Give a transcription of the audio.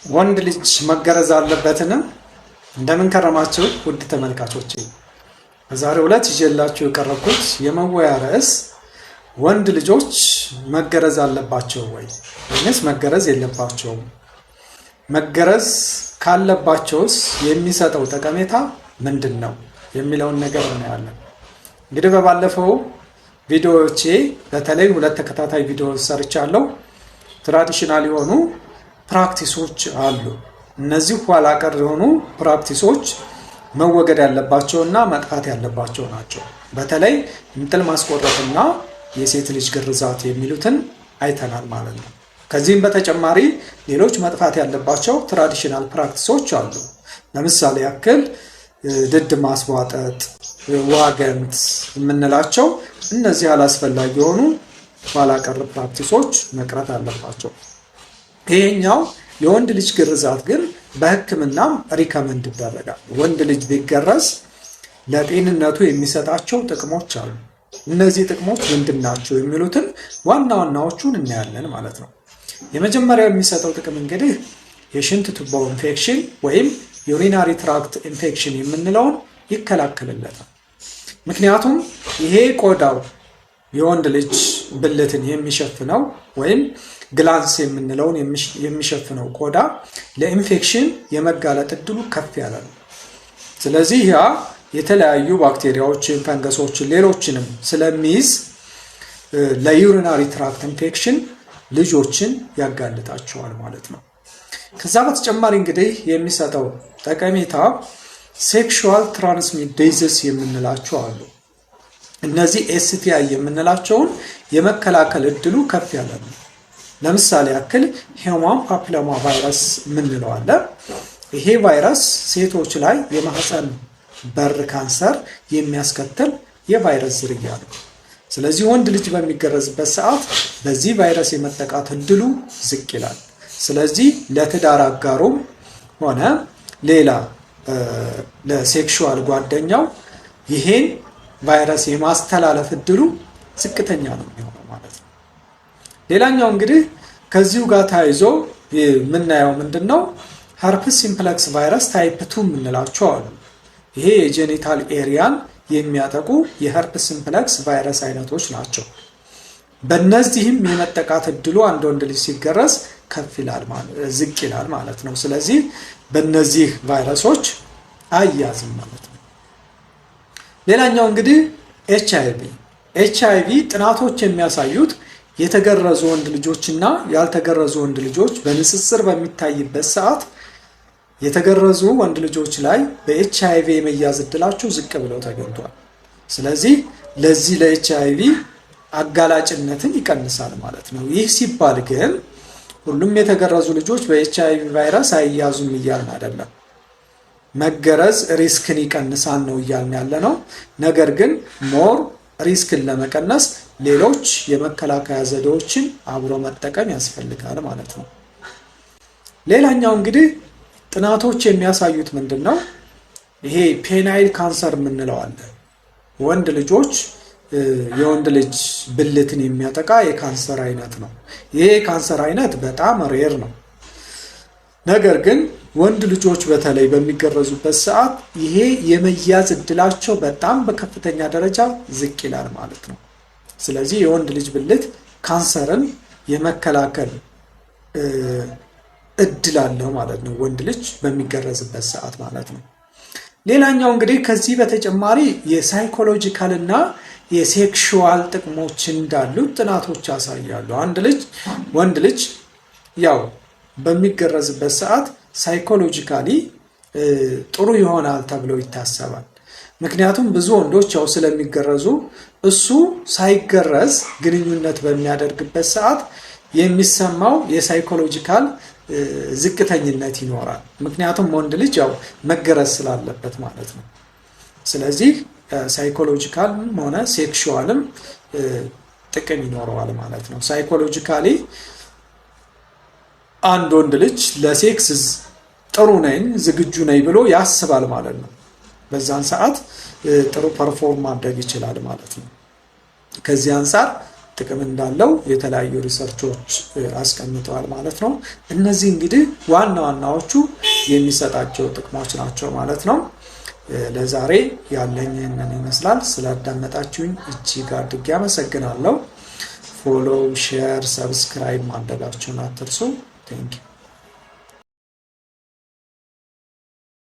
ወንድ ልጅ መገረዝ አለበትን? እንደምን ከረማችሁ ውድ ተመልካቾቼ። በዛሬው ዕለት ይዤላችሁ የቀረብኩት የመወያ ርዕስ ወንድ ልጆች መገረዝ አለባቸው ወይስ መገረዝ የለባቸውም? መገረዝ ካለባቸውስ የሚሰጠው ጠቀሜታ ምንድን ነው የሚለውን ነገር እናያለን። እንግዲህ በባለፈው ቪዲዮዎቼ በተለይ 2 ተከታታይ ቪዲዮዎች ሰርቻለሁ። ትራዲሽናል የሆኑ ፕራክቲሶች አሉ። እነዚህ ኋላ ቀር የሆኑ ፕራክቲሶች መወገድ ያለባቸውና መጥፋት ያለባቸው ናቸው። በተለይ እንጥል ማስቆረጥና የሴት ልጅ ግርዛት የሚሉትን አይተናል ማለት ነው። ከዚህም በተጨማሪ ሌሎች መጥፋት ያለባቸው ትራዲሽናል ፕራክቲሶች አሉ። ለምሳሌ ያክል ድድ ማስቧጠጥ፣ ዋገንት የምንላቸው እነዚህ አላስፈላጊ የሆኑ ኋላ ቀር ፕራክቲሶች መቅረት አለባቸው። ይሄኛው የወንድ ልጅ ግርዛት ግን በሕክምናም ሪከመንድ ይደረጋል። ወንድ ልጅ ቢገረዝ ለጤንነቱ የሚሰጣቸው ጥቅሞች አሉ። እነዚህ ጥቅሞች ምንድን ናቸው የሚሉትን ዋና ዋናዎቹን እናያለን ማለት ነው። የመጀመሪያው የሚሰጠው ጥቅም እንግዲህ የሽንት ቱቦ ኢንፌክሽን ወይም ዩሪናሪ ትራክት ኢንፌክሽን የምንለውን ይከላከልለታል። ምክንያቱም ይሄ ቆዳው የወንድ ልጅ ብልትን የሚሸፍነው ወይም ግላንስ የምንለውን የሚሸፍነው ቆዳ ለኢንፌክሽን የመጋለጥ እድሉ ከፍ ያለ ነው። ስለዚህ ያ የተለያዩ ባክቴሪያዎችን፣ ፈንገሶችን፣ ሌሎችንም ስለሚይዝ ለዩሪናሪ ትራክት ኢንፌክሽን ልጆችን ያጋልጣቸዋል ማለት ነው። ከዛ በተጨማሪ እንግዲህ የሚሰጠው ጠቀሜታ ሴክሹዋል ትራንስሚት ዲዚዝ የምንላቸው አሉ። እነዚህ ኤስቲአይ የምንላቸውን የመከላከል እድሉ ከፍ ያለ ነው። ለምሳሌ ያክል ሂውማን ፓፒሎማ ቫይረስ የምንለው አለ። ይሄ ቫይረስ ሴቶች ላይ የማህፀን በር ካንሰር የሚያስከትል የቫይረስ ዝርያ ነው። ስለዚህ ወንድ ልጅ በሚገረዝበት ሰዓት በዚህ ቫይረስ የመጠቃት እድሉ ዝቅ ይላል። ስለዚህ ለትዳር አጋሩም ሆነ ሌላ ለሴክሹዋል ጓደኛው ይሄን ቫይረስ የማስተላለፍ እድሉ ዝቅተኛ ነው የሚሆነው ማለት ነው። ሌላኛው እንግዲህ ከዚሁ ጋር ተያይዞ የምናየው ምንድነው? ሀርፕስ ሲምፕሌክስ ቫይረስ ታይፕ 2 የምንላቸው አሉ። ይሄ የጄኒታል ኤሪያን የሚያጠቁ የሀርፕስ ሲምፕሌክስ ቫይረስ አይነቶች ናቸው። በእነዚህም የመጠቃት እድሉ አንድ ወንድ ልጅ ሲገረዝ ከፍ ይላል ዝቅ ይላል ማለት ነው። ስለዚህ በእነዚህ ቫይረሶች አያዝም ማለት ነው። ሌላኛው እንግዲህ ኤችአይቪ ጥናቶች የሚያሳዩት የተገረዙ ወንድ ልጆችና ያልተገረዙ ወንድ ልጆች በንጽጽር በሚታይበት ሰዓት የተገረዙ ወንድ ልጆች ላይ በኤችአይቪ የመያዝ እድላቸው ዝቅ ብለው ተገኝቷል። ስለዚህ ለዚህ ለኤችአይቪ አጋላጭነትን ይቀንሳል ማለት ነው። ይህ ሲባል ግን ሁሉም የተገረዙ ልጆች በኤችአይቪ ቫይረስ አይያዙም እያልን አይደለም። መገረዝ ሪስክን ይቀንሳል ነው እያልን ያለ ነው። ነገር ግን ሞር ሪስክን ለመቀነስ ሌሎች የመከላከያ ዘዴዎችን አብሮ መጠቀም ያስፈልጋል ማለት ነው። ሌላኛው እንግዲህ ጥናቶች የሚያሳዩት ምንድነው? ይሄ ፔናይል ካንሰር የምንለው አለ። ወንድ ልጆች የወንድ ልጅ ብልትን የሚያጠቃ የካንሰር አይነት ነው። ይሄ የካንሰር አይነት በጣም ሬር ነው። ነገር ግን ወንድ ልጆች በተለይ በሚገረዙበት ሰዓት ይሄ የመያዝ እድላቸው በጣም በከፍተኛ ደረጃ ዝቅ ይላል ማለት ነው። ስለዚህ የወንድ ልጅ ብልት ካንሰርን የመከላከል እድል አለው ማለት ነው፣ ወንድ ልጅ በሚገረዝበት ሰዓት ማለት ነው። ሌላኛው እንግዲህ ከዚህ በተጨማሪ የሳይኮሎጂካል እና የሴክሹዋል ጥቅሞች እንዳሉት ጥናቶች ያሳያሉ። ወንድ ልጅ ያው በሚገረዝበት ሰዓት ሳይኮሎጂካሊ ጥሩ ይሆናል ተብሎ ይታሰባል። ምክንያቱም ብዙ ወንዶች ያው ስለሚገረዙ እሱ ሳይገረዝ ግንኙነት በሚያደርግበት ሰዓት የሚሰማው የሳይኮሎጂካል ዝቅተኝነት ይኖራል። ምክንያቱም ወንድ ልጅ ያው መገረዝ ስላለበት ማለት ነው። ስለዚህ ሳይኮሎጂካልም ሆነ ሴክሹዋልም ጥቅም ይኖረዋል ማለት ነው። ሳይኮሎጂካሊ አንድ ወንድ ልጅ ለሴክስ ጥሩ ነኝ ዝግጁ ነኝ ብሎ ያስባል ማለት ነው። በዛን ሰዓት ጥሩ ፐርፎርም ማድረግ ይችላል ማለት ነው። ከዚህ አንፃር ጥቅም እንዳለው የተለያዩ ሪሰርቾች አስቀምጠዋል ማለት ነው። እነዚህ እንግዲህ ዋና ዋናዎቹ የሚሰጣቸው ጥቅሞች ናቸው ማለት ነው። ለዛሬ ያለኝ ይህንን ይመስላል። ስላዳመጣችሁኝ እጅግ አድርጌ አመሰግናለሁ። ፎሎው፣ ሼር፣ ሰብስክራይብ ማድረጋችሁን አትርሱ። ቴንኪው